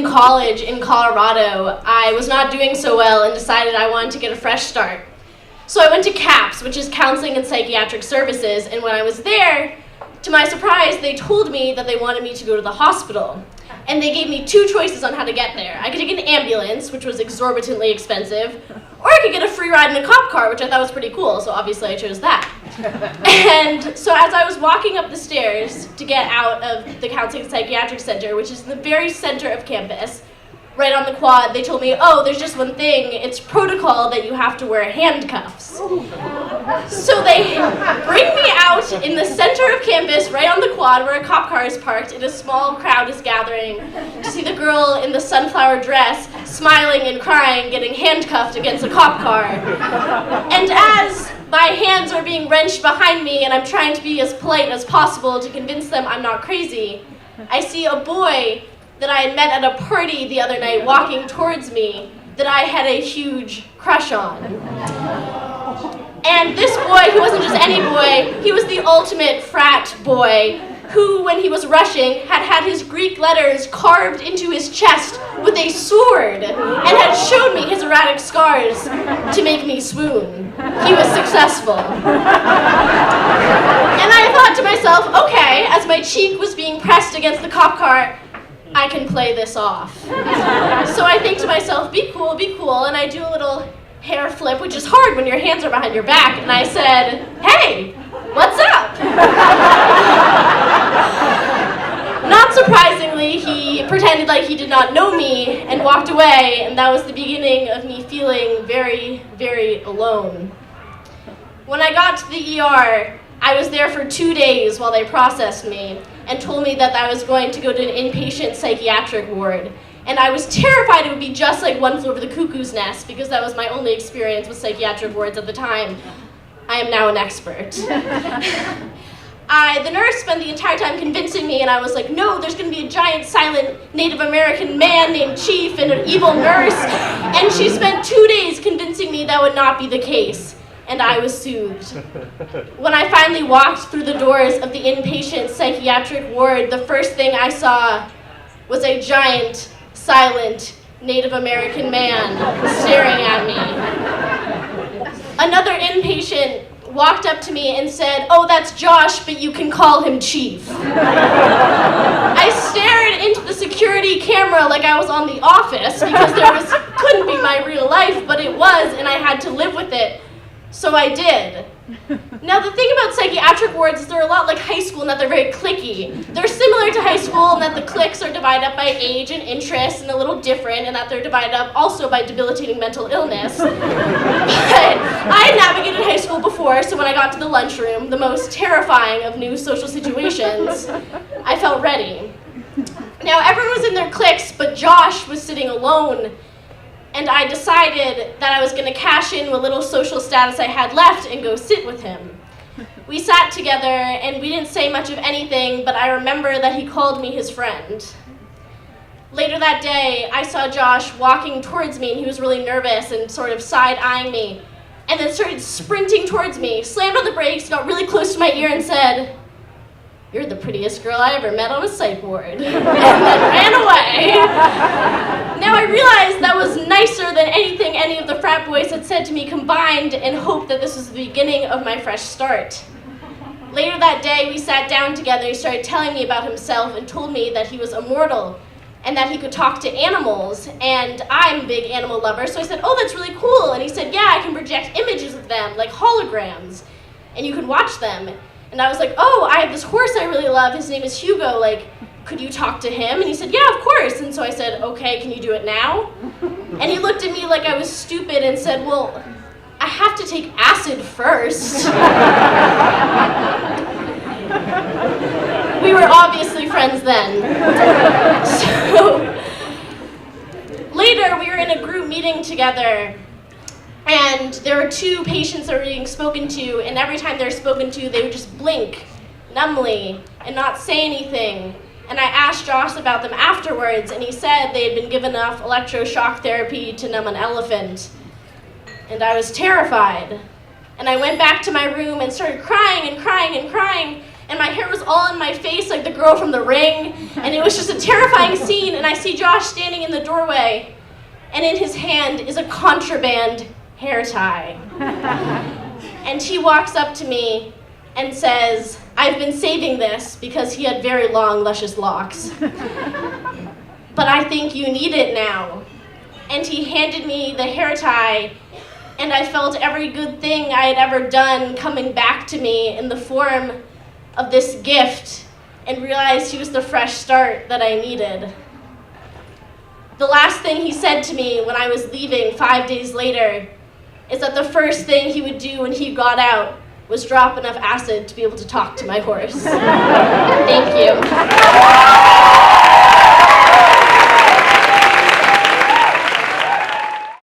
in college in Colorado, I was not doing so well and decided I wanted to get a fresh start. So I went to CAPS, which is Counseling and Psychiatric Services, and when I was there, to my surprise, they told me that they wanted me to go to the hospital. And they gave me two choices on how to get there. I could take an ambulance, which was exorbitantly expensive, or I could get a free ride in a cop car, which I thought was pretty cool, so obviously I chose that. And so as I was walking up the stairs to get out of the Counseling and Psychiatric Center, which is in the very center of campus, right on the quad, they told me, oh, there's just one thing, it's protocol that you have to wear handcuffs. So they bring me out in the center of campus, right on the quad where a cop car is parked, and a small crowd is gathering to see the girl in the sunflower dress, smiling and crying, getting handcuffed against a cop car. And as my hands are being wrenched behind me and I'm trying to be as polite as possible to convince them I'm not crazy, I see a boy that I had met at a party the other night walking towards me that I had a huge crush on. And this boy, he wasn't just any boy, he was the ultimate frat boy who, when he was rushing, had had his Greek letters carved into his chest with a sword and had showed me his erratic scars to make me swoon. He was successful. And I thought to myself, okay, as my cheek was being pressed against the cop car, I can play this off. So I think to myself, be cool, and I do a little hair flip, which is hard when your hands are behind your back, and I said, hey, what's up? Not surprisingly, he pretended like he did not know me and walked away, and that was the beginning of me feeling very, very alone. When I got to the ER, I was there for 2 days while they processed me and told me that I was going to go to an inpatient psychiatric ward. And I was terrified it would be just like One Flew Over the Cuckoo's Nest because that was my only experience with psychiatric wards at the time. I am now an expert. The nurse spent the entire time convincing me, and I was like, no, there's going to be a giant silent Native American man named Chief and an evil nurse. And she spent 2 days convincing me that would not be the case. And I was soothed. When I finally walked through the doors of the inpatient psychiatric ward, the first thing I saw was a giant, silent Native American man staring at me. Another inpatient walked up to me and said, oh, that's Josh, but you can call him Chief. I stared into the security camera like I was on The Office because couldn't be my real life, but it was, and I had to live with it. So I did. Now the thing about psychiatric wards is they're a lot like high school in that they're very cliquey. They're similar to high school in that the cliques are divided up by age and interest and a little different in that they're divided up also by debilitating mental illness. But I had navigated high school before, so when I got to the lunchroom, the most terrifying of new social situations, I felt ready. Now everyone was in their cliques, but Josh was sitting alone. And I decided that I was going to cash in what little social status I had left and go sit with him. We sat together, and we didn't say much of anything, but I remember that he called me his friend. Later that day, I saw Josh walking towards me, and he was really nervous and sort of side-eyeing me, and then started sprinting towards me, slammed on the brakes, got really close to my ear, and said, "You're the prettiest girl I ever met on a psych ward," and then ran away. Now I realized that was nicer than anything any of the frat boys had said to me combined, and hoped that this was the beginning of my fresh start. Later that day, we sat down together. He started telling me about himself and told me that he was immortal and that he could talk to animals, and I'm a big animal lover, so I said, "Oh, that's really cool." And he said, "Yeah, I can project images of them, like holograms, and you can watch them." And I was like, "Oh, I have this horse I really love. His name is Hugo. Like, could you talk to him?" And he said, "Yeah, of course." And so I said, "Okay, can you do it now?" And he looked at me like I was stupid and said, "Well, I have to take acid first." We were obviously friends then. So later, we were in a group meeting together. And there were two patients that were being spoken to, and every time they were spoken to, they would just blink numbly and not say anything. And I asked Josh about them afterwards, and he said they had been given enough electroshock therapy to numb an elephant. And I was terrified. And I went back to my room and started crying and crying and crying. and my hair was all in my face like the girl from The Ring, and it was just a terrifying scene, and I see Josh standing in the doorway, and in his hand is a contraband hair tie. And he walks up to me and says, "I've been saving this," because he had very long, luscious locks. "But I think you need it now." And he handed me the hair tie, and I felt every good thing I had ever done coming back to me in the form of this gift, and realized he was the fresh start that I needed. The last thing he said to me when I was leaving 5 days later is that the first thing he would do when he got out was drop enough acid to be able to talk to my horse. Thank you.